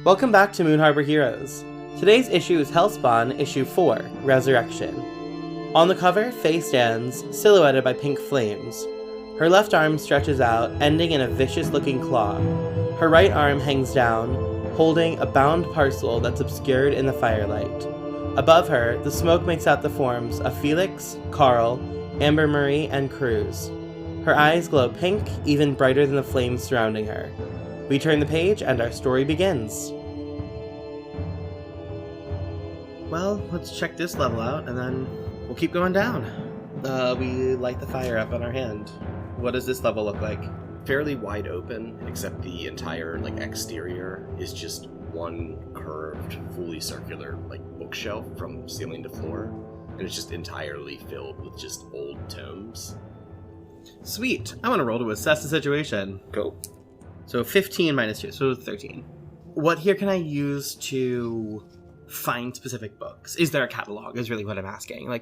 Welcome back to Moon Harbor Heroes. Today's issue is Hellspawn, issue 4, Resurrection. On the cover, Faye stands, silhouetted by pink flames. Her left arm stretches out, ending in a vicious-looking claw. Her right arm hangs down, holding a bound parcel that's obscured in the firelight. Above her, the smoke makes out the forms of Felix, Carl, Amber Marie, and Cruz. Her eyes glow pink, even brighter than the flames surrounding her. We turn the page, and our story begins. Well, let's check this level out, and then we'll keep going down. We light the fire up on our hand. What does this level look like? Fairly wide open, except the entire exterior is just one curved, fully circular bookshelf from ceiling to floor, and it's just entirely filled with just old tomes. Sweet. I want to roll to assess the situation. Cool. So 15 minus 2, so 13. What here can I use to find specific books? Is there a catalog, is really what I'm asking.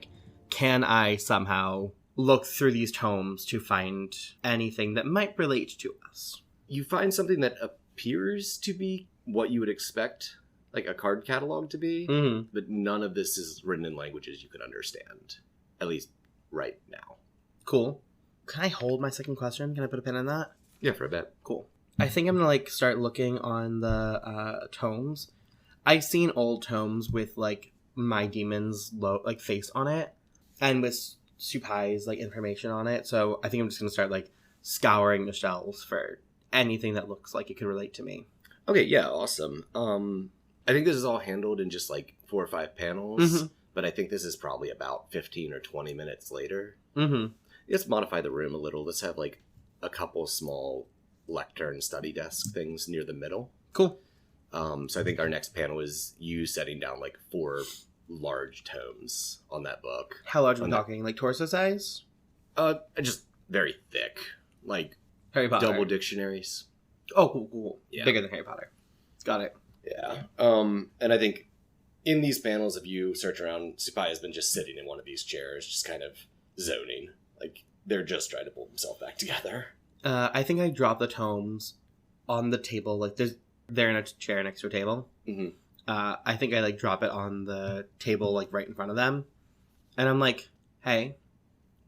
Can I somehow look through these tomes to find anything that might relate to us? You find something that appears to be what you would expect, a card catalog to be, but none of this is written in languages you can understand, at least right now. Cool. Can I hold my second question? Can I put a pin in that? Yeah, for a bit. Cool. I think I'm going to start looking on the tomes. I've seen old tomes with my demon's face on it, and with Supay's information on it. So I think I'm just going to start scouring the shelves for anything that looks like it could relate to me. Okay, yeah, awesome. I think this is all handled in just 4 or 5 panels, but I think this is probably about 15 or 20 minutes later. Let's modify the room a little. Let's have a couple small lectern study desk things near the middle. Cool. So I think our next panel is you setting down 4 large tomes on that book. How large are we talking? Torso size? Just very thick. Harry Potter. Double dictionaries. Oh, cool. Yeah. Bigger than Harry Potter. Got it. Yeah. And I think in these panels, if you search around, Supay has been just sitting in one of these chairs, just kind of zoning. They're just trying to pull themselves back together. I think I dropped the tomes on the table. They're in a chair next to a table. I think I drop it on the table right in front of them, and I'm hey,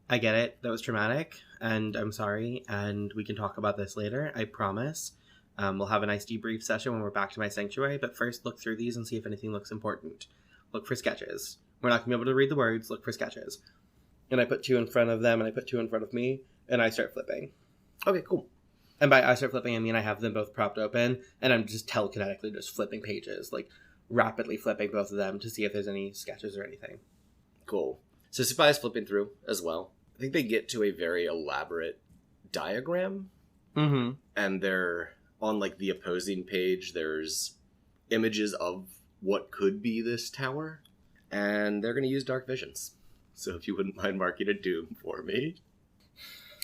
I get it, that was traumatic, and I'm sorry, and we can talk about this later, I promise. We'll have a nice debrief session when we're back to my sanctuary, but first look through these and see if anything looks important. Look for sketches. We're not going to be able to read the words, look for sketches. And I put 2 in front of them, and I put 2 in front of me, and I start flipping. Okay, cool. And by I start flipping, I mean I have them both propped open, and I'm just telekinetically just flipping pages, rapidly flipping both of them to see if there's any sketches or anything. Cool. So Supay is flipping through as well. I think they get to a very elaborate diagram. And they're on the opposing page. There's images of what could be this tower, and they're going to use dark visions. So if you wouldn't mind marking a doom for me.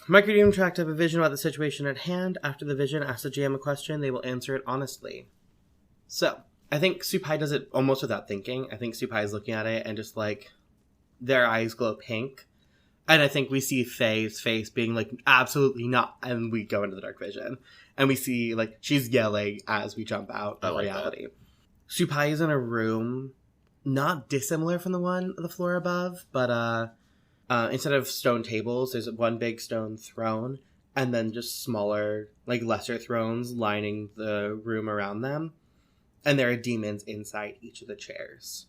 Mark your doom track to have a vision about the situation at hand. After the vision, ask the GM a question. They will answer it honestly. So, I think Supay does it almost without thinking. I think Supay is looking at it and just their eyes glow pink. And I think we see Faye's face being absolutely not. And we go into the dark vision. And we see she's yelling as we jump out of reality. Supay is in a room not dissimilar from the one on the floor above, but instead of stone tables, there's one big stone throne, and then just smaller, lesser thrones lining the room around them. And there are demons inside each of the chairs.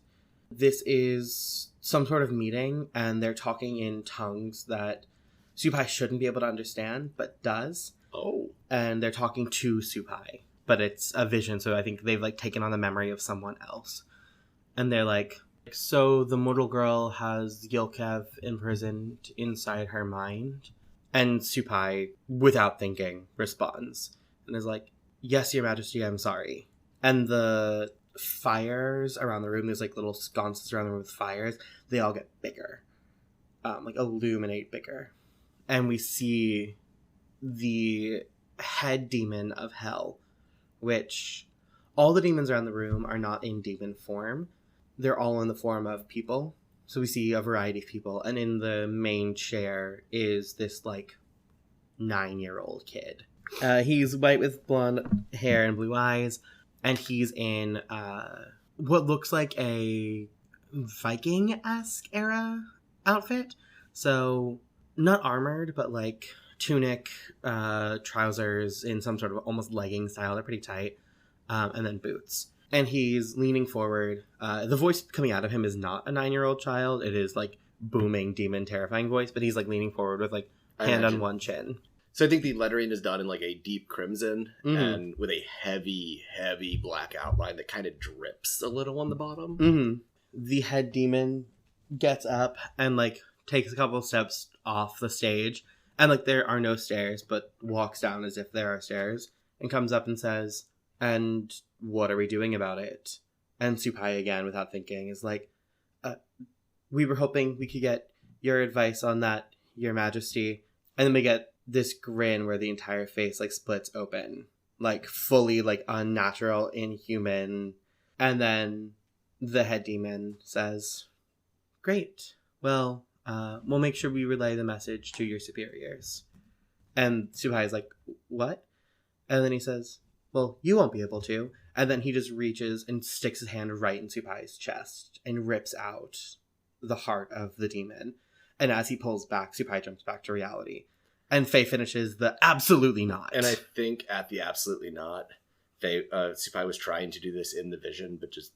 This is some sort of meeting, and they're talking in tongues that Supay shouldn't be able to understand, but does. Oh. And they're talking to Supay, but it's a vision, so I think they've taken on the memory of someone else. And they're so the mortal girl has Yilkev imprisoned inside her mind? And Supay, without thinking, responds and is yes, Your Majesty, I'm sorry. And the fires around the room, there's little sconces around the room with fires, they all get bigger. Illuminate bigger. And we see the head demon of hell, which all the demons around the room are not in demon form. They're all in the form of people. So we see a variety of people. And in the main chair is this 9-year-old kid. He's white with blonde hair and blue eyes. and he's in what looks like a Viking-esque era outfit. So not armored, but like tunic, trousers in some sort of almost legging style. They're pretty tight. And then boots. And he's leaning forward. The voice coming out of him is not a 9-year-old child. It is like booming, demon, terrifying voice. But he's like leaning forward with like hand on one chin. So I think the lettering is done in like a deep crimson and with a heavy, heavy black outline that kind of drips a little on the bottom. Mm-hmm. The head demon gets up and like takes a couple of steps off the stage. And like there are no stairs, but walks down as if there are stairs. And comes up and says, "And what are we doing about it?" And Supay, again, without thinking, is like, "We were hoping we could get your advice on that, Your Majesty." And then we get this grin where the entire face like splits open, like fully like unnatural, inhuman. And then the head demon says, "Great. Well, we'll make sure we relay the message to your superiors." And Supay is like, "What?" And then he says, "Well, you won't be able to." And then he just reaches and sticks his hand right in Supay's chest and rips out the heart of the demon. And as he pulls back, Supay jumps back to reality. And Faye finishes the absolutely not. And I think at the absolutely not, Supay was trying to do this in the vision, but just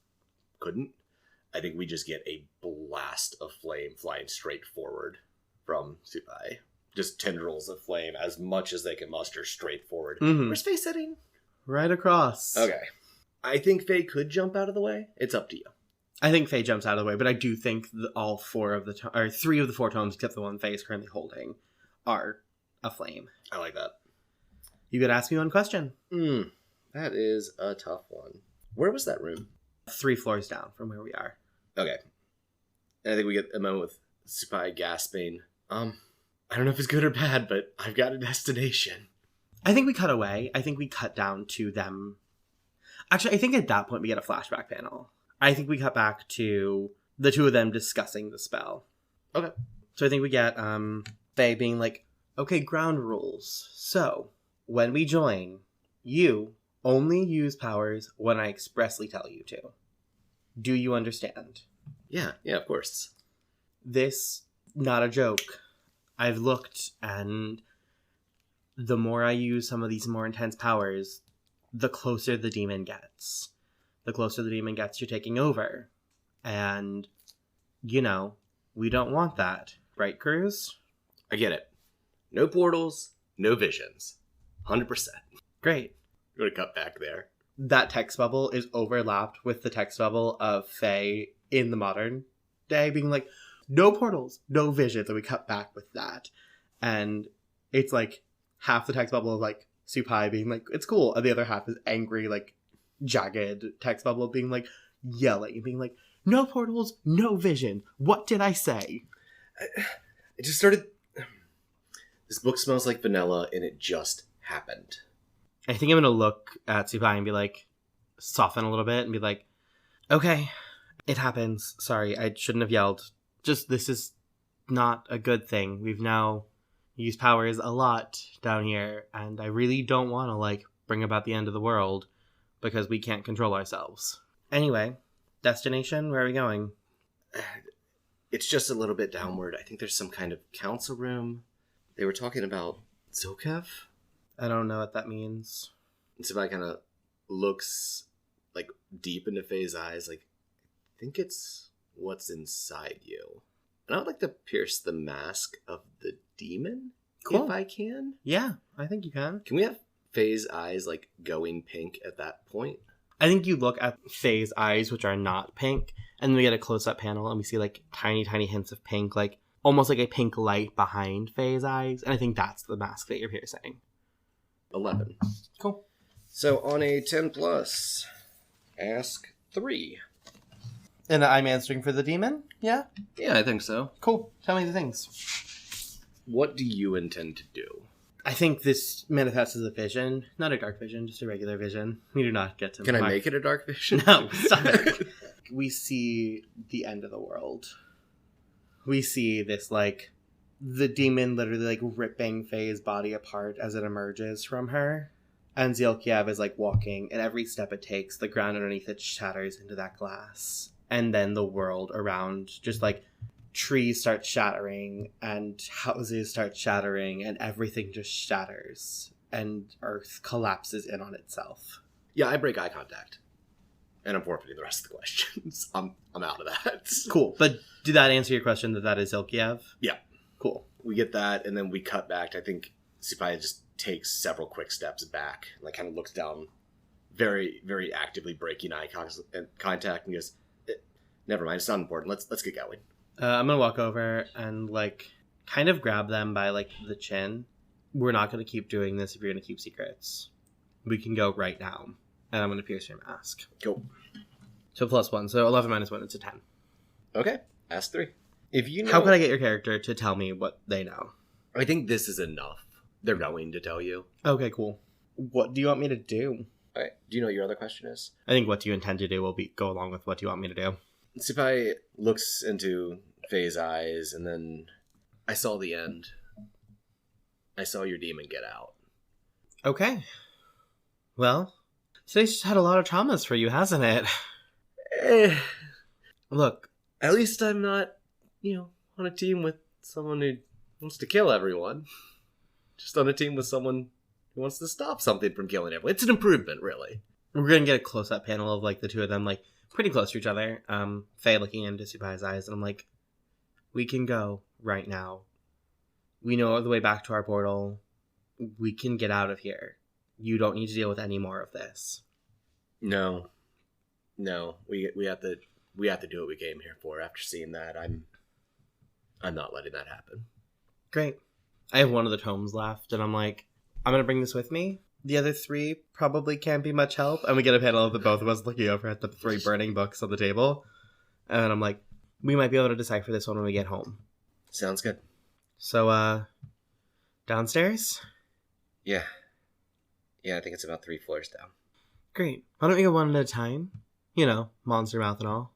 couldn't. I think we just get a blast of flame flying straight forward from Supay. Just tendrils of flame, as much as they can muster, straight forward. Mm-hmm. Where's Faye sitting? Right across. Okay. I think Faye could jump out of the way. It's up to you. I think Faye jumps out of the way, but I do think all 3 of the 4 tomes, except the one Faye is currently holding, are aflame. I like that. You could ask me one question. That is a tough one. Where was that room? 3 floors down from where we are. Okay. And I think we get a moment with Supay gasping. I don't know if it's good or bad, but I've got a destination. I think we cut away. I think we cut down to them. Actually, I think at that point we get a flashback panel. I think we cut back to the 2 of them discussing the spell. Okay. So I think we get Faye being like, "Okay, ground rules. So, when we join, you only use powers when I expressly tell you to. Do you understand?" Yeah, of course. This, not a joke. I've looked, and the more I use some of these more intense powers, the closer the demon gets. The closer the demon gets, you're taking over. And, we don't want that. Right, Cruz? I get it. No portals, no visions. 100%. Great. We're going to cut back there. That text bubble is overlapped with the text bubble of Faye in the modern day being like, "No portals, no visions." And we cut back with that. And it's like half the text bubble of like Supay being like, "It's cool." And the other half is angry, like jagged text bubble being like yelling, being like, "No portals, no vision. What did I say?" It just started... This book smells like vanilla, and it just happened. I think I'm going to look at Supay and be like, soften a little bit and be like, "Okay, it happens. Sorry, I shouldn't have yelled. Just, this is not a good thing. We've now used powers a lot down here, and I really don't want to, like, bring about the end of the world because we can't control ourselves." Anyway, destination, where are we going? It's just a little bit downward. I think there's some kind of council room. They were talking about Zilkev. I don't know what that means. And Supay kind of looks like deep into Faye's eyes, like, "I think it's what's inside you." And I would like to pierce the mask of the demon, Cool. if I can. Yeah, I think you can. Can we have Faye's eyes, like, going pink at that point? I think you look at Faye's eyes, which are not pink, and then we get a close-up panel, and we see, like, tiny, tiny hints of pink, like, almost like a pink light behind Faye's eyes, and I think that's the mask that you're piercing. 11. Cool. So on a 10 plus, ask 3. And I'm answering for the demon? Yeah? Yeah, I think so. Cool. Tell me the things. What do you intend to do? I think this manifests as a vision. Not a dark vision, just a regular vision. We do not get to... Can I make it a dark vision? No, stop it. We see the end of the world. We see this, like, the demon literally, like, ripping Faye's body apart as it emerges from her. And Zielkiev is like walking, and every step it takes, the ground underneath it shatters into that glass. And then the world around, just like trees start shattering, and houses start shattering, and everything just shatters. And Earth collapses in on itself. Yeah, I break eye contact. And I'm forfeiting the rest of the questions. I'm out of that. Cool. But did that answer your question that is Zielkiev? Yeah. Cool. We get that, and then we cut back. I think Supay just takes several quick steps back, like kind of looks down, very, very actively breaking eye contact, and goes, "Never mind, it's not important. Let's get going." I'm gonna walk over and like kind of grab them by like the chin. We're not gonna keep doing this if you're gonna keep secrets. We can go right now, and I'm gonna pierce your mask. Cool. So +1, so 11 minus 1, it's a 10. Okay, ask 3. If you know, how could I get your character to tell me what they know? I think this is enough. They're going to tell you. Okay, cool. What do you want me to do? All right. Do you know what your other question is? I think what do you intend to do will go along with what do you want me to do. Supay looks into Faye's eyes, and then I saw the end. I saw your demon get out. Okay. Well, today's just had a lot of traumas for you, hasn't it? Look. At least I'm not, on a team with someone who wants to kill everyone. Just on a team with someone who wants to stop something from killing everyone. It's an improvement, really. We're going to get a close-up panel of, like, the two of them, like, pretty close to each other. Faye looking into Supay's eyes, and I'm like, we can go right now. We know the way back to our portal. We can get out of here. You don't need to deal with any more of this. No. We have to do what we came here for. After seeing that, I'm not letting that happen. Great. I have one of the tomes left, and I'm like, I'm going to bring this with me. The other 3 probably can't be much help. And we get a panel of the both of us looking over at the 3 burning books on the table. And I'm like, we might be able to decipher this one when we get home. Sounds good. So, downstairs? Yeah, I think it's about 3 floors down. Great. Why don't we go one at a time? Monster mouth and all.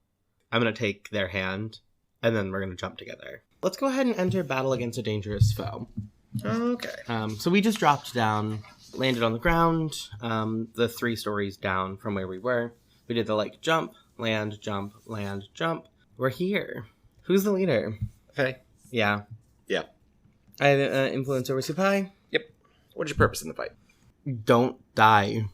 I'm going to take their hand, and then we're going to jump together. Let's go ahead and enter battle against a dangerous foe. Okay. So we just dropped down, landed on the ground, the 3 stories down from where we were. We did the, jump, land, jump, land, jump. We're here. Who's the leader? Faye. Yeah. Yeah. I have influence over Supay. Yep. What's your purpose in the fight? Don't die.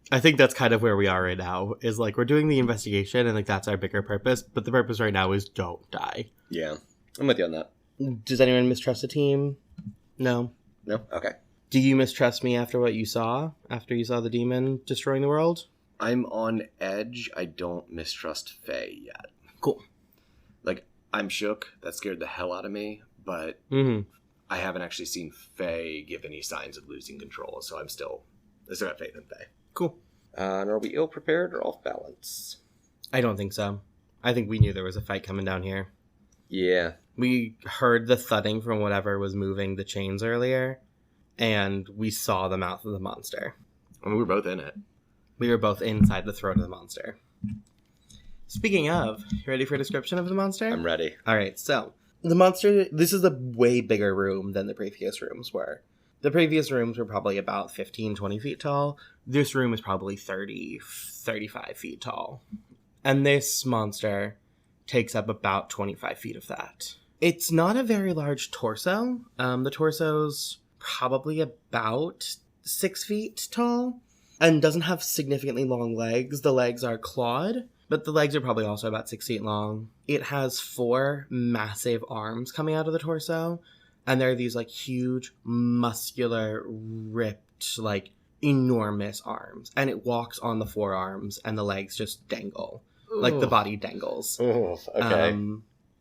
I think that's kind of where we are right now, is, we're doing the investigation, and, that's our bigger purpose, but the purpose right now is don't die. Yeah. I'm with you on that. Does anyone mistrust the team? No. No? Okay. Do you mistrust me after what you saw? After you saw the demon destroying the world? I'm on edge. I don't mistrust Faye yet. Cool. I'm shook. That scared the hell out of me, but I haven't actually seen Faye give any signs of losing control, so I still got faith in Faye. Cool. And are we ill-prepared or off-balance? I don't think so. I think we knew there was a fight coming down here. Yeah. We heard the thudding from whatever was moving the chains earlier, and we saw the mouth of the monster. I mean, we were both in it. We were both inside the throat of the monster. Speaking of, you ready for a description of the monster? I'm ready. All right, so the monster, this is a way bigger room than the previous rooms were. The previous rooms were probably about 15, 20 feet tall. This room is probably 30, 35 feet tall. And this monster takes up about 25 feet of that. It's not a very large torso. The torso's probably about 6 feet tall and doesn't have significantly long legs. The legs are clawed, but the legs are probably also about 6 feet long. It has 4 massive arms coming out of the torso, and they're these huge, muscular, ripped, enormous arms. And it walks on the 4 arms, and the legs just dangle. Ooh. The body dangles. Oh, okay.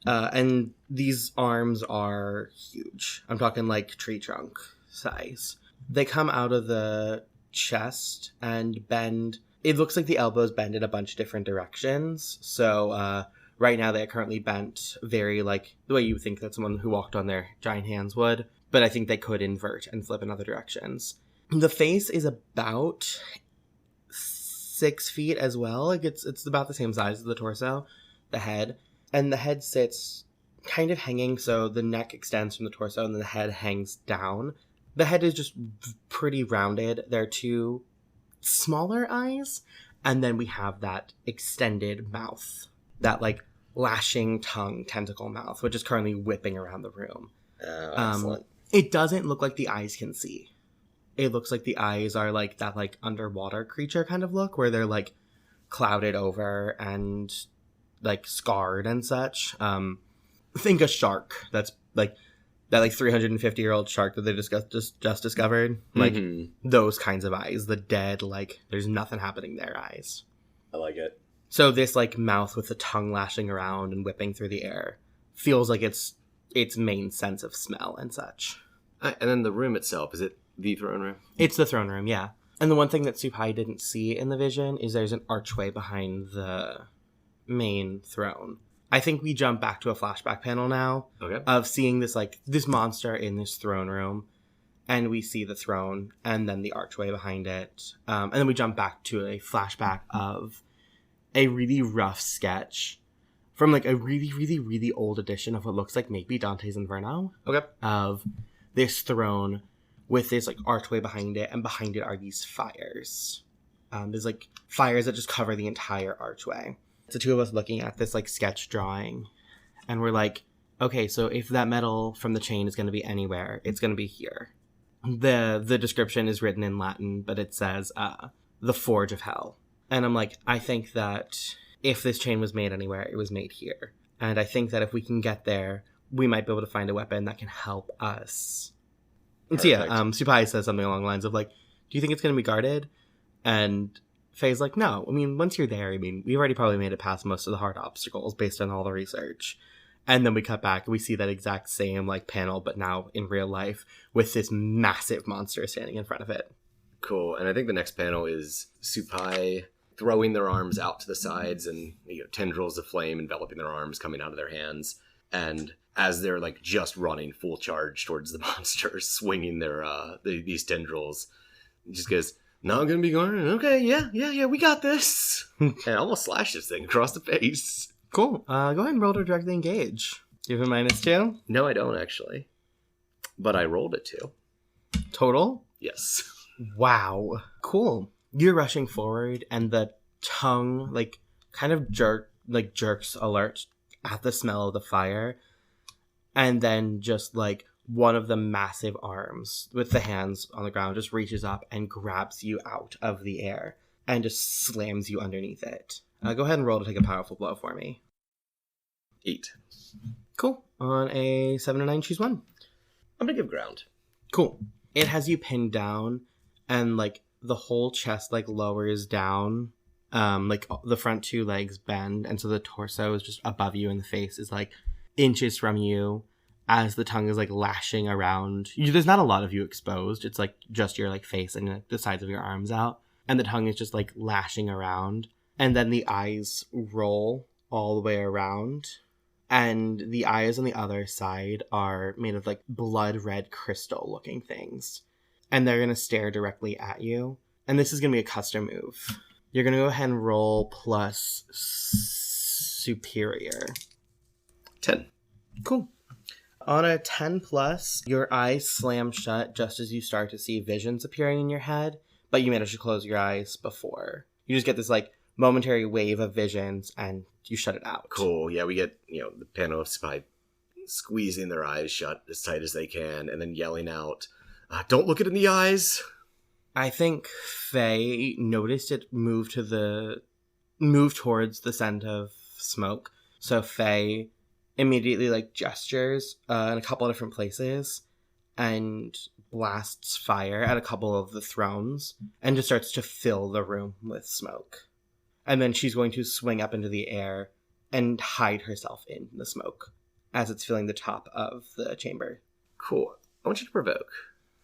And these arms are huge. I'm talking tree trunk size. They come out of the chest and bend. It looks like the elbows bend in a bunch of different directions. So right now they're currently bent very the way you would think that someone who walked on their giant hands would. But I think they could invert and flip in other directions. The face is about 6 feet as well. It's about the same size as the torso, the head. And the head sits kind of hanging, so the neck extends from the torso and then the head hangs down. The head is just pretty rounded. There are 2 smaller eyes. And then we have that extended mouth, that like lashing tongue tentacle mouth, which is currently whipping around the room. Excellent. It doesn't look like the eyes can see. It looks like the eyes are like that like underwater creature kind of look where they're like clouded over and like scarred and such. Think a shark that's like that like 350-year-old shark that they just discovered. Like those kinds of eyes, the dead, like there's nothing happening there eyes. I like it. So this like mouth with the tongue lashing around and whipping through the air feels like its main sense of smell and such. And then the room itself, is it the throne room? It's the throne room, yeah. And the one thing that Supay didn't see in the vision is there's an archway behind the main throne. I think we jump back to a flashback panel now of seeing this like this monster in this throne room, and we see the throne and then the archway behind it. And then we jump back to a flashback of a really rough sketch from like a really, really, really old edition of what looks like maybe Dante's Inferno. Of this throne with this like archway behind it, and behind it are these fires. There's like fires that just cover the entire archway. It's the two of us looking at this like sketch drawing, and we're like, okay, so if that metal from the chain is going to be anywhere, it's going to be here. The description is written in Latin, but it says the Forge of Hell. And I'm like, I think that if this chain was made anywhere, it was made here. And I think that if we can get there, we might be able to find a weapon that can help us. And so yeah, Supay says something along the lines of like, do you think it's going to be guarded? And Faye's like, no. I mean, once you're there, I mean, we've already probably made it past most of the hard obstacles based on all the research. And then we cut back and we see that exact same like panel, but now in real life with this massive monster standing in front of it. Cool. And I think the next panel is Supay throwing their arms out to the sides, and tendrils of flame enveloping their arms coming out of their hands. And as they're like just running full charge towards the monster, swinging their these tendrils, he just goes, "Not gonna be going. Okay, yeah, we got this." And almost slash this thing across the face. Cool. Go ahead and roll to directly engage. Do you have a -2? No, I don't actually. But I rolled a 2. Total? Yes. Wow. Cool. You're rushing forward, and the tongue like kind of jerks alert at the smell of the fire, and then just like one of the massive arms with the hands on the ground just reaches up and grabs you out of the air and just slams you underneath it. Go ahead and roll to take a powerful blow for me. 8. Cool. On a 7 and 9, choose one. I'm gonna give ground. Cool. It has you pinned down, and like the whole chest like lowers down. Like the front 2 legs bend, and so the torso is just above you, and the face is like inches from you as the tongue is like lashing around. There's not a lot of you exposed. It's like just your like face and like, the sides of your arms out, and the tongue is just like lashing around, and then the eyes roll all the way around, and the eyes on the other side are made of like blood red crystal looking things, and they're gonna stare directly at you. And this is gonna be a custom move. You're going to go ahead and roll plus superior. 10. Cool. On a 10 plus, your eyes slam shut just as you start to see visions appearing in your head, but you manage to close your eyes before. You just get this like momentary wave of visions and you shut it out. Cool. Yeah, we get, the panel of Supay squeezing their eyes shut as tight as they can and then yelling out, "Don't look it in the eyes." I think Faye noticed it move towards the scent of smoke. So Faye immediately like gestures in a couple of different places and blasts fire at a couple of the thrones and just starts to fill the room with smoke. And then she's going to swing up into the air and hide herself in the smoke as it's filling the top of the chamber. Cool. I want you to provoke.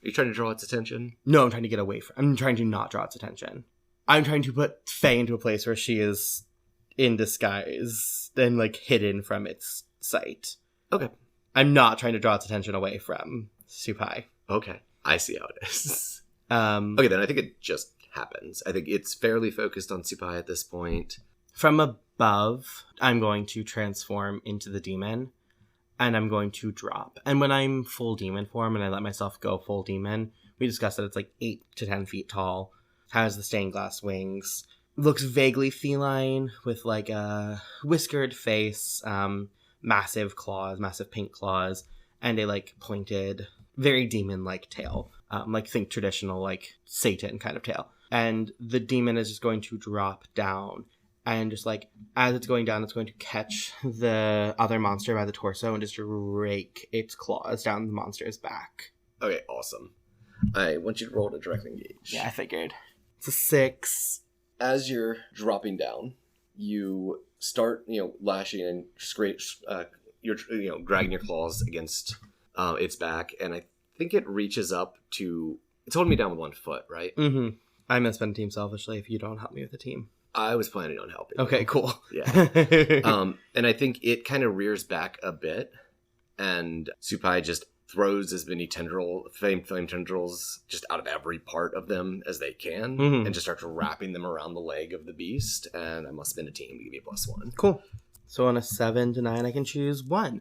Are you trying to draw its attention? No, I'm trying to get away from... I'm trying to not draw its attention. I'm trying to put Faye into a place where she is in disguise and, like, hidden from its sight. Okay. I'm not trying to draw its attention away from Supay. Okay. I see how it is. Okay, then I think it just happens. I think it's fairly focused on Supay at this point. From above, I'm going to transform into the demon. And I'm going to drop. And when I'm full demon form and I let myself go full demon, we discussed that it's like 8 to 10 feet tall. has the stained glass wings. Looks vaguely feline with like a whiskered face, massive claws, massive pink claws, and a like pointed, very demon-like tail. Like think traditional like Satan kind of tail. And the demon is just going to drop down, and just like as it's going down, it's going to catch the other monster by the torso and just rake its claws down the monster's back. Okay, awesome. I want you to roll to direct engage. Yeah, I figured. It's a 6. As you're dropping down, you start, lashing and you're, dragging your claws against its back, and I think it reaches up to. It's holding me down with one foot, right? Mm-hmm. I'm gonna spend team selfishly if you don't help me with the team. I was planning on helping. Okay, cool. Yeah. And I think it kind of rears back a bit, and Supay just throws as many flame tendrils just out of every part of them as they can, and just starts wrapping them around the leg of the beast. And I must spend a team to give me a +1. Cool. So on a 7 to 9, I can choose 1.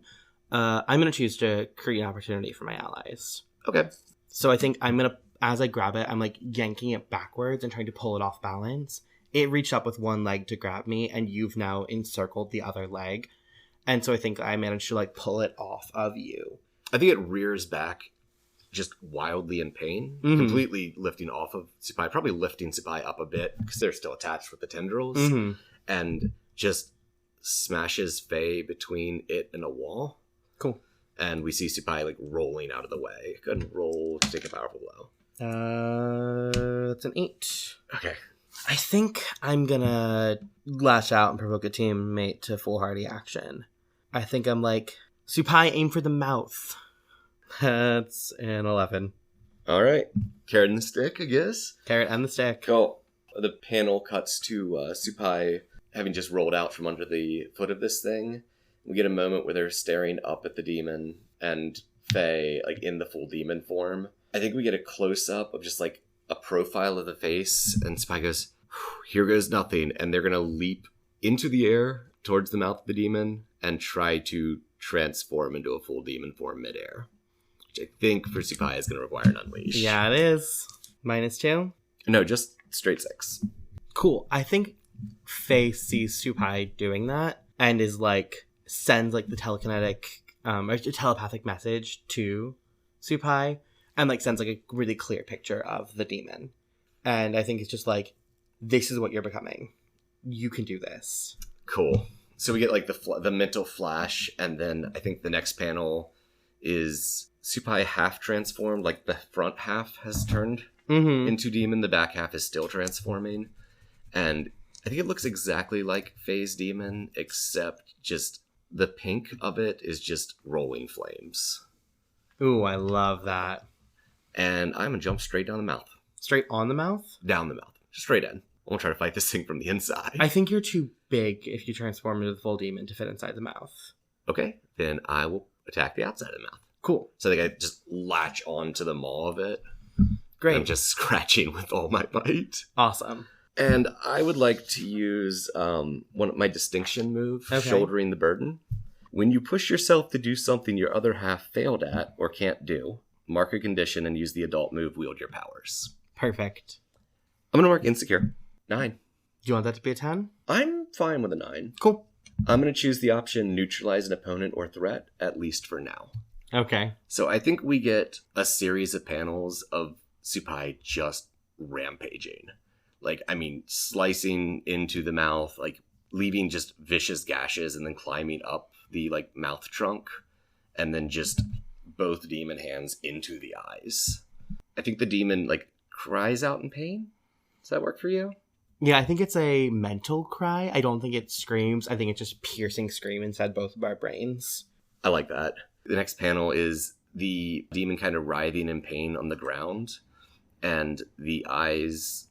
I'm going to choose to create an opportunity for my allies. Okay. So I think I'm going to, as I grab it, I'm like yanking it backwards and trying to pull it off balance. It reached up with one leg to grab me, and you've now encircled the other leg. And so I think I managed to like pull it off of you. I think it rears back just wildly in pain, completely lifting off of Supay, probably lifting Supay up a bit because they're still attached with the tendrils, and just smashes Faye between it and a wall. Cool. And we see Supay like rolling out of the way. Go ahead and roll to take a powerful blow. That's an 8. Okay. I think I'm gonna lash out and provoke a teammate to foolhardy action. I think I'm like, Supay, aim for the mouth. That's an 11. All right. Carrot and the stick, I guess. Carrot and the stick. Cool. The panel cuts to Supay having just rolled out from under the foot of this thing. We get a moment where they're staring up at the demon and Faye, like in the full demon form. I think we get a close-up of just like a profile of the face, and Supay goes, here goes nothing. And they're going to leap into the air towards the mouth of the demon and try to transform into a full demon form midair, which I think for Supay is going to require an unleash. Yeah, it is. -2? No, just straight 6. Cool. I think Faye sees Supay doing that and is like, sends like the telekinetic, or telepathic message to Supay and like sends like a really clear picture of the demon. And I think it's just like, this is what you're becoming. You can do this. Cool. So we get like the mental flash, and then I think the next panel is Supay half transformed, like the front half has turned into demon, the back half is still transforming, and I think it looks exactly like Faye's demon, except just the pink of it is just rolling flames. Ooh, I love that. And I'm gonna jump straight down the mouth. Straight on the mouth? Down the mouth. Straight in. I won't try to fight this thing from the inside. I think you're too big if you transform into the full demon to fit inside the mouth. Okay, then I will attack the outside of the mouth. Cool. So I think I just latch onto the maw of it. Great. I'm just scratching with all my might. Awesome. And I would like to use one of my distinction move, shouldering the burden. When you push yourself to do something your other half failed at or can't do, mark a condition and use the adult move, wield your powers. Perfect. I'm going to mark insecure. 9. Do you want that to be a 10? I'm fine with a 9. Cool. I'm going to choose the option neutralize an opponent or threat, at least for now. Okay. So I think we get a series of panels of Supay just rampaging. Like, I mean, slicing into the mouth, like leaving just vicious gashes and then climbing up the like mouth trunk and then just both demon hands into the eyes. I think the demon like cries out in pain. Does that work for you? Yeah, I think it's a mental cry. I don't think it screams. I think it's just piercing scream inside both of our brains. I like that. The next panel is the demon kind of writhing in pain on the ground, and the eyes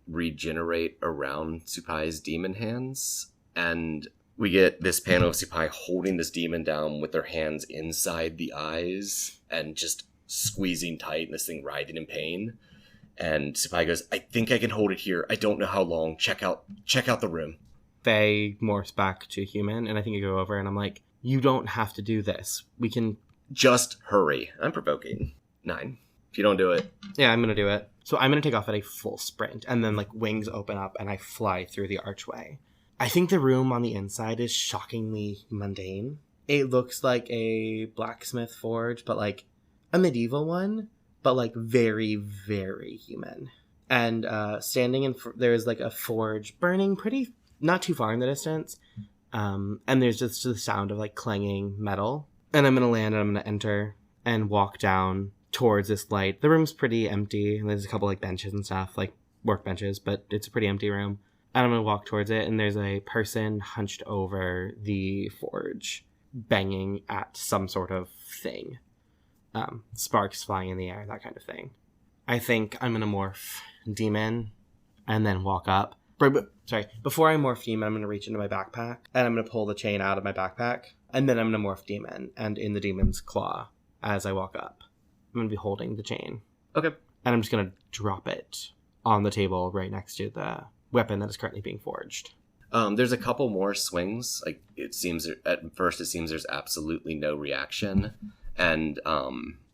regenerate around Supay's demon hands. And we get this panel of Supay holding this demon down with their hands inside the eyes and just squeezing tight, and this thing writhing in pain. And Supay goes, I think I can hold it here. I don't know how long. Check out the room. Faye morphs back to human, and I think I go over and I'm like, you don't have to do this. We can... Just hurry. I'm provoking. 9. If you don't do it... Yeah, I'm going to do it. So I'm going to take off at a full sprint, and then, like, wings open up, and I fly through the archway. I think the room on the inside is shockingly mundane. It looks like a blacksmith forge, but, like, a medieval one, but, like, very, very human. And standing in... there is, like, a forge burning pretty... not too far in the distance. And there's just the sound of, like, clanging metal. And I'm going to land, and I'm going to enter and walk down towards this light. The room's pretty empty, and there's a couple, like, benches and stuff, like, work benches, but it's a pretty empty room. And I'm going to walk towards it, and there's a person hunched over the forge, banging at some sort of thing. Sparks flying in the air, that kind of thing. I think I'm going to morph demon and then walk up. Before I morph demon, I'm going to reach into my backpack, and I'm going to pull the chain out of my backpack, and then I'm going to morph demon, and in the demon's claw, as I walk up, I'm going to be holding the chain. Okay. And I'm just going to drop it on the table right next to the weapon that is currently being forged. There's a couple more swings. Like, it seems at first there's absolutely no reaction, and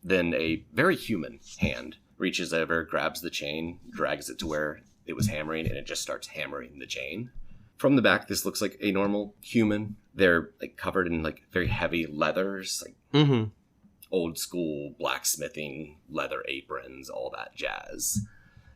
then a very human hand reaches over, grabs the chain, drags it to where it was hammering, and it just starts hammering the chain. From the back, this looks like a normal human. They're, like, covered in, like, very heavy leathers, like old school blacksmithing leather aprons, all that jazz,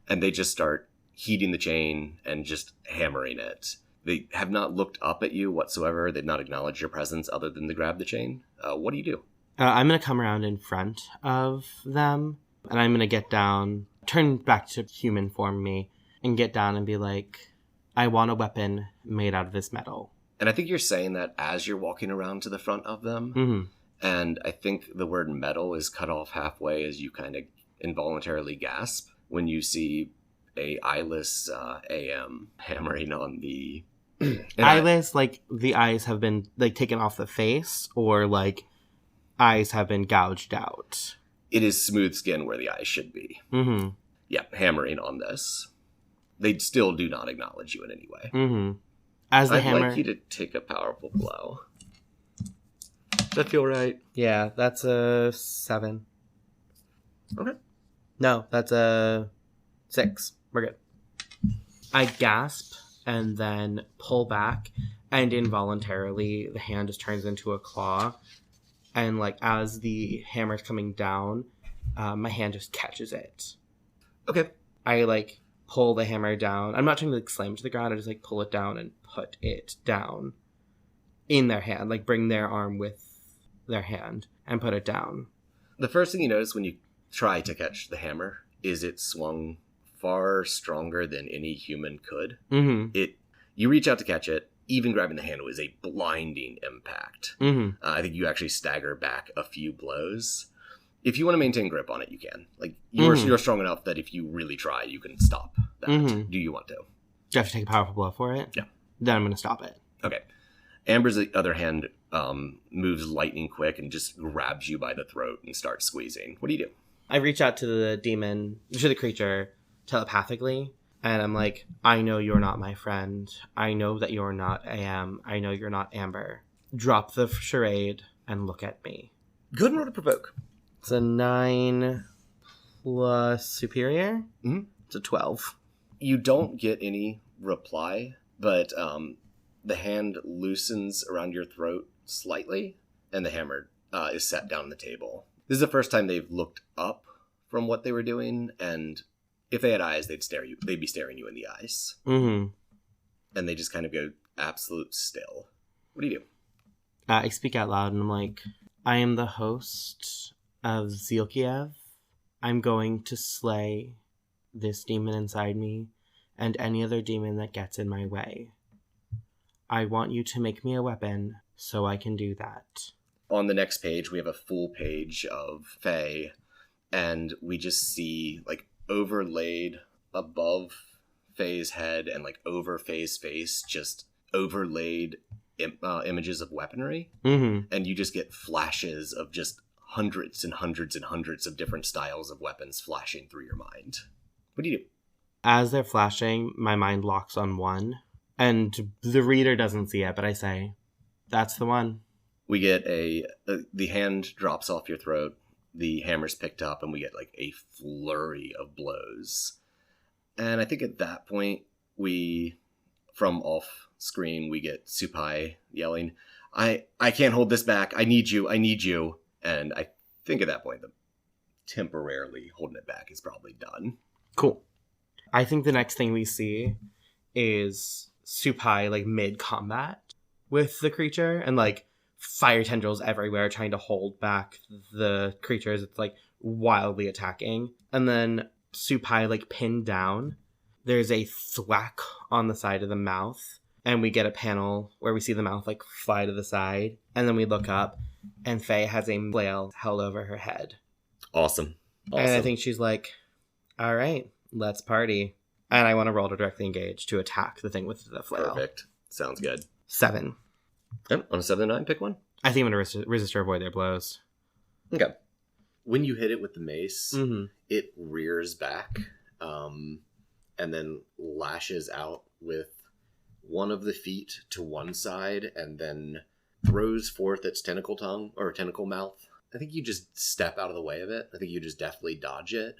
and they just start heating the chain and just hammering it. They have not looked up at you whatsoever. They've not acknowledged your presence other than to grab the chain. What do you do? I'm going to come around in front of them, and I'm going to get down, turn back to human form me, and get down and be like, I want a weapon made out of this metal. And I think you're saying that as you're walking around to the front of them. And I think the word metal is cut off halfway as you kind of involuntarily gasp when you see a eyeless AM hammering on the... eyeless, like the eyes have been, like, taken off the face, or, like, eyes have been gouged out? It is smooth skin where the eyes should be. Yep, hammering on this. They still do not acknowledge you in any way. As the I'd hammer... like you to take a powerful blow. Does that feel right? Yeah, that's a 7. Okay. No, that's a 6. We're good. I gasp and then pull back, and involuntarily the hand just turns into a claw. And, like, as the hammer's coming down, my hand just catches it. Okay. I, like, pull the hammer down. I'm not trying to, like, slam it to the ground. I just, like, pull it down and put it down in their hand. Like, bring their arm with their hand and put it down. The first thing you notice when you try to catch the hammer is it swung far stronger than any human could. You reach out to catch it. Even grabbing the handle is a blinding impact. I think you actually stagger back a few blows. If you want to maintain grip on it, you can. Like, you're strong enough that if you really try, you can stop that. Do you want to? Do you have to take a powerful blow for it? Yeah. Then I'm going to stop it. Okay. Amber's, the other hand, moves lightning quick and just grabs you by the throat and starts squeezing. What do you do? I reach out to the demon, to the creature, telepathically, and I'm like, I know you're not my friend. I know that you're not AM. I know you're not Amber. Drop the charade and look at me. Good roll to provoke. It's a 9 plus superior. It's a 12. You don't get any reply, but the hand loosens around your throat slightly, and the hammer is set down on the table. This is the first time they've looked up from what they were doing, and if they had eyes, they'd be staring you in the eyes. And they just kind of go absolute still. What do you do? I speak out loud, and I'm like, I am the host of Zilkiev. I'm going to slay this demon inside me and any other demon that gets in my way. I want you to make me a weapon so I can do that. On the next page, we have a full page of Faye, and we just see, like, overlaid above Faye's head and, like, over Faye's face, just overlaid images of weaponry. And you just get flashes of just hundreds and hundreds and hundreds of different styles of weapons flashing through your mind. What do you do? As they're flashing, my mind locks on one, and the reader doesn't see it, but I say, that's the one. We get the hand drops off your throat, the hammer's picked up and we get like a flurry of blows. And I think at that point, from off screen, we get Supay yelling, I can't hold this back. I need you. And I think at that point, the temporarily holding it back is probably done. Cool. I think the next thing we see is Supay like mid-combat with the creature and like fire tendrils everywhere trying to hold back the creatures. It's like wildly attacking. And then Supay like pinned down. There's a thwack on the side of the mouth. And we get a panel where we see the mouth like fly to the side. And then we look up and Faye has a flail held over her head. Awesome. And I think she's like, all right, let's party. And I want to roll to directly engage to attack the thing with the flail. Perfect. Sounds good. 7. Yep. On a 7 to 9, pick one. I think I'm going to resist or avoid their blows. Okay. When you hit it with the mace, it rears back and then lashes out with one of the feet to one side and then throws forth its tentacle tongue or tentacle mouth. I think you just step out of the way of it. I think you just definitely dodge it.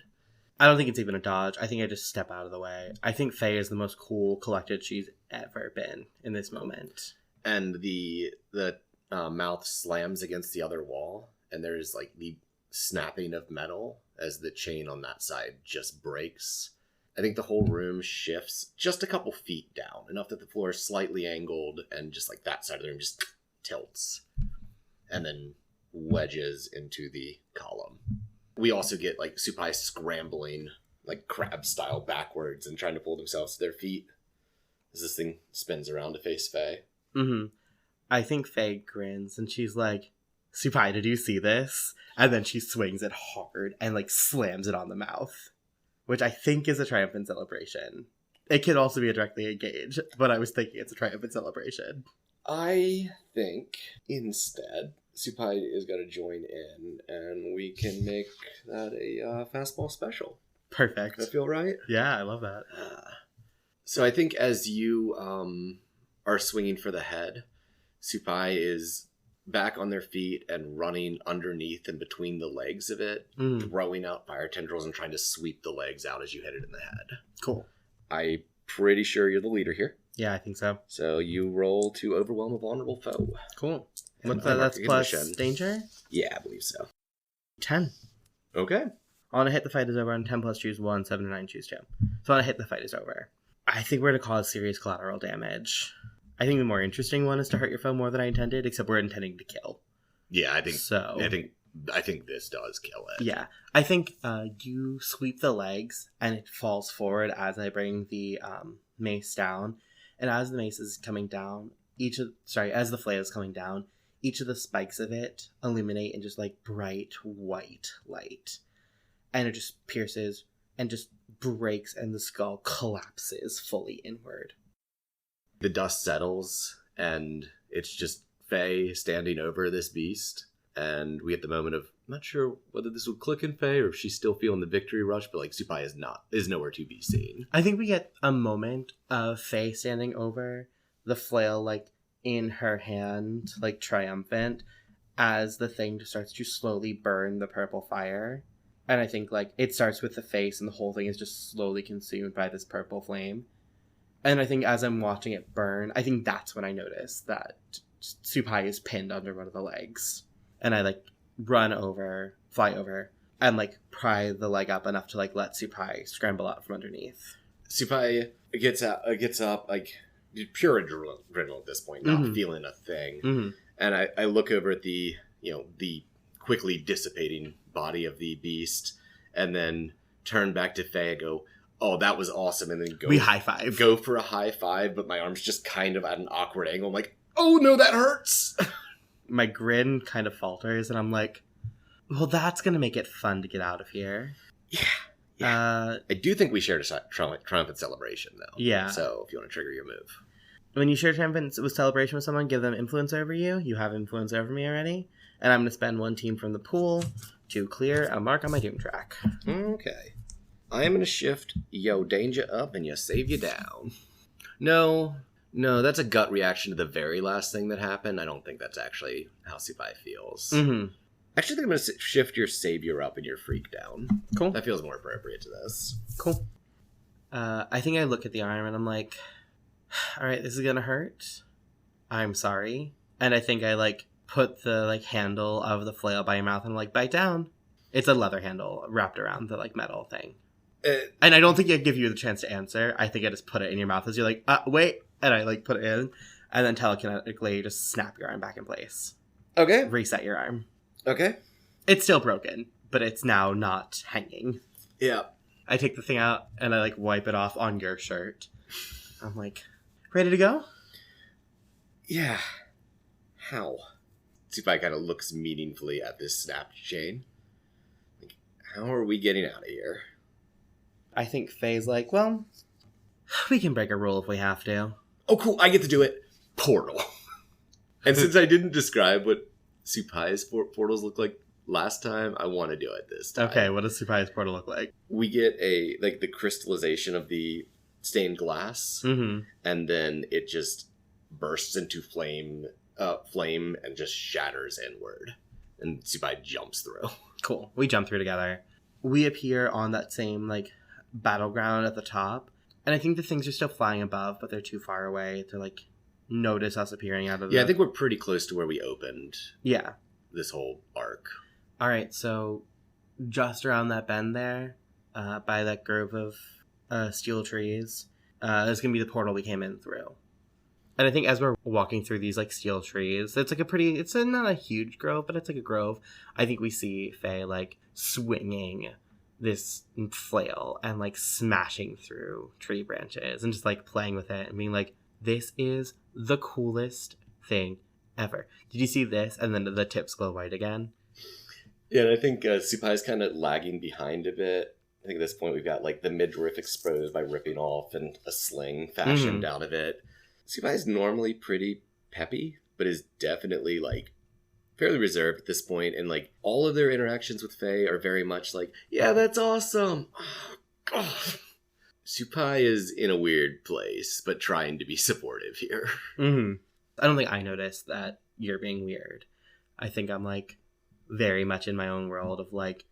I don't think it's even a dodge. I think I just step out of the way. I think Faye is the most cool, collected she's ever been in this moment. And the mouth slams against the other wall, and there's like the snapping of metal as the chain on that side just breaks. I think the whole room shifts just a couple feet down, enough that the floor is slightly angled, and just like that side of the room just tilts. And then wedges into the column. We also get like Supay scrambling like crab style backwards and trying to pull themselves to their feet as this thing spins around to face Faye. I think Faye grins and she's like, Supay, did you see this? And then she swings it hard and like slams it on the mouth, which I think is a triumphant celebration. It could also be a directly engage, but I was thinking it's a triumphant celebration. I think instead Supay is going to join in, and we can make that a fastball special. Perfect. Does that feel right? Yeah, I love that. So I think as you are swinging for the head, Supay is back on their feet and running underneath and between the legs of it, throwing out fire tendrils and trying to sweep the legs out as you hit it in the head. Cool. I'm pretty sure you're the leader here. Yeah, I think so. So you roll to overwhelm a vulnerable foe. Cool. What's that? That's plus danger? Yeah, I believe so. 10. Okay. On a hit, the fight is over. On 10 plus, choose 1. 7 to 9, choose 2. So on a hit, the fight is over. I think we're going to cause serious collateral damage. I think the more interesting one is to hurt your foe more than I intended, except we're intending to kill. Yeah, I think so. I think this does kill it. Yeah. I think you sweep the legs, and it falls forward as I bring the mace down. And as the mace is coming down, as the flail is coming down, each of the spikes of it illuminate in just like bright white light. And it just pierces and just breaks and the skull collapses fully inward. The dust settles and it's just Faye standing over this beast. And we get the moment of, I'm not sure whether this will click in Faye or if she's still feeling the victory rush, but like Supay is nowhere to be seen. I think we get a moment of Faye standing over the flail like in her hand, like triumphant, as the thing just starts to slowly burn the purple fire. And I think like it starts with the face and the whole thing is just slowly consumed by this purple flame. And I think as I'm watching it burn, I think that's when I notice that Supay is pinned under one of the legs. And I like fly over, and like pry the leg up enough to like let Supay scramble out from underneath. Supay gets up, like pure adrenaline at this point, not feeling a thing. And I look over at the quickly dissipating body of the beast, and then turn back to Faye and go, "Oh, that was awesome!" And then we high five. Go for a high five, but my arm's just kind of at an awkward angle. I'm like, "Oh no, that hurts." My grin kind of falters, and I'm like, well, that's going to make it fun to get out of here. Yeah. I do think we shared a triumphant celebration, though. Yeah. So if you want to trigger your move. When you share triumphant celebration with someone, give them influence over you. You have influence over me already. And I'm going to spend one team from the pool to clear a mark on my doom track. Okay. I am going to shift yo danger up and yo save you down. No, that's a gut reaction to the very last thing that happened. I don't think that's actually how Supay feels. Actually, I think I'm going to shift your savior up and your freak down. Cool. That feels more appropriate to this. Cool. I think I look at the arm and I'm like, all right, this is going to hurt. I'm sorry. And I think I like put the like handle of the flail by your mouth and I'm like, bite down. It's a leather handle wrapped around the like metal thing. And I don't think I give you the chance to answer. I think I just put it in your mouth as you're like, wait. And I like put it in and then telekinetically just snap your arm back in place. Okay. Reset your arm. Okay. It's still broken, but it's now not hanging. Yeah. I take the thing out and I like wipe it off on your shirt. I'm like, ready to go? Yeah. How? Supay kind of looks meaningfully at this snapped chain. Like, how are we getting out of here? I think Faye's like, well, we can break a rule if we have to. Oh, cool. I get to do it. Portal. And since I didn't describe what Supay's portals look like last time, I want to do it this time. Okay, what does Supay's portal look like? We get the crystallization of the stained glass, and then it just bursts into flame and just shatters inward. And Supay jumps through. Cool. We jump through together. We appear on that same, like, battleground at the top. And I think the things are still flying above, but they're too far away to, like, notice us appearing out of the... Yeah, I think we're pretty close to where we opened. Yeah. This whole arc. All right, so just around that bend there, by that grove of steel trees, is going to be the portal we came in through. And I think as we're walking through these, like, steel trees, it's like it's not a huge grove, but it's like a grove. I think we see Faye, like, swinging this flail and, like, smashing through tree branches and just, like, playing with it and being like, this is the coolest thing ever. Did you see this? And then the tips glow white again. Yeah, and I think Supay's kind of lagging behind a bit. I think at this point we've got, like, the midriff exposed by ripping off and a sling fashioned out of it. Supay's normally pretty peppy, but is definitely, like, fairly reserved at this point. And, like, all of their interactions with Faye are very much like, yeah, that's awesome. Oh, God. Supay is in a weird place, but trying to be supportive here. I don't think I noticed that you're being weird. I think I'm, like, very much in my own world of, like,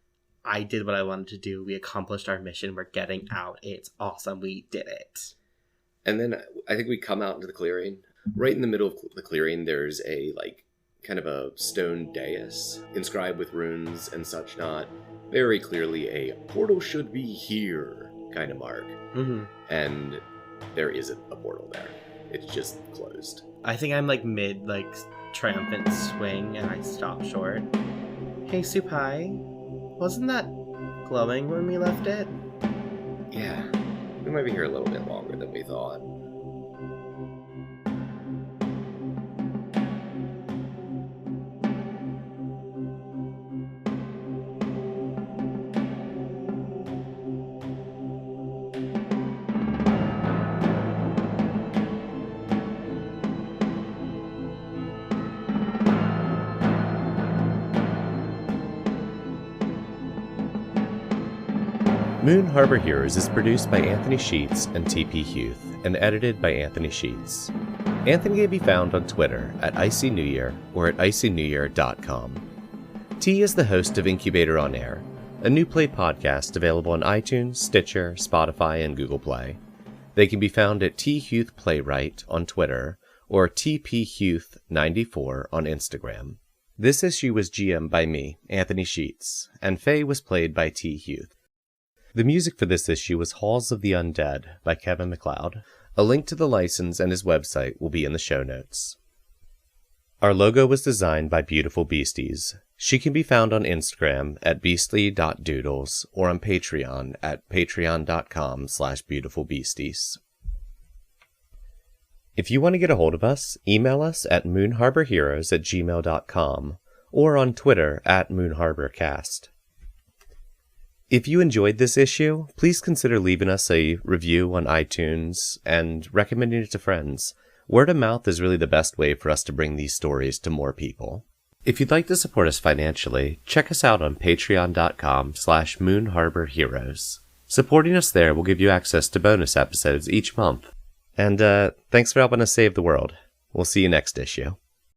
I did what I wanted to do. We accomplished our mission. We're getting out. It's awesome. We did it. And then I think we come out into the clearing. Right in the middle of the clearing, there's a, like, kind of a stone dais inscribed with runes and such not. Very clearly a portal should be here kind of mark. And there isn't a portal there. It's just closed. I think I'm, like, mid, like, triumphant swing and I stop short. Hey, Supay, wasn't that glowing when we left it? Yeah. We might be here a little bit longer than we thought. Moon Harbor Heroes is produced by Anthony Sheets and TP Huth and edited by Anthony Sheets. Anthony can be found on Twitter at IcyNewYear or at IcyNewYear.com. T is the host of Incubator on Air, a new play podcast available on iTunes, Stitcher, Spotify, and Google Play. They can be found at T Huth Playwright on Twitter or TPHuth94 on Instagram. This issue was GM'd by me, Anthony Sheets, and Faye was played by T Huth. The music for this issue was Halls of the Undead by Kevin MacLeod. A link to the license and his website will be in the show notes. Our logo was designed by Beautiful Beasties. She can be found on Instagram at beastly.doodles or on Patreon at patreon.com/beautifulbeasties. If you want to get a hold of us, email us at moonharborheroes@gmail.com or on Twitter at moonharborcast. If you enjoyed this issue, please consider leaving us a review on iTunes and recommending it to friends. Word of mouth is really the best way for us to bring these stories to more people. If you'd like to support us financially, check us out on patreon.com/moonharborheroes. Supporting us there will give you access to bonus episodes each month. And thanks for helping us save the world. We'll see you next issue.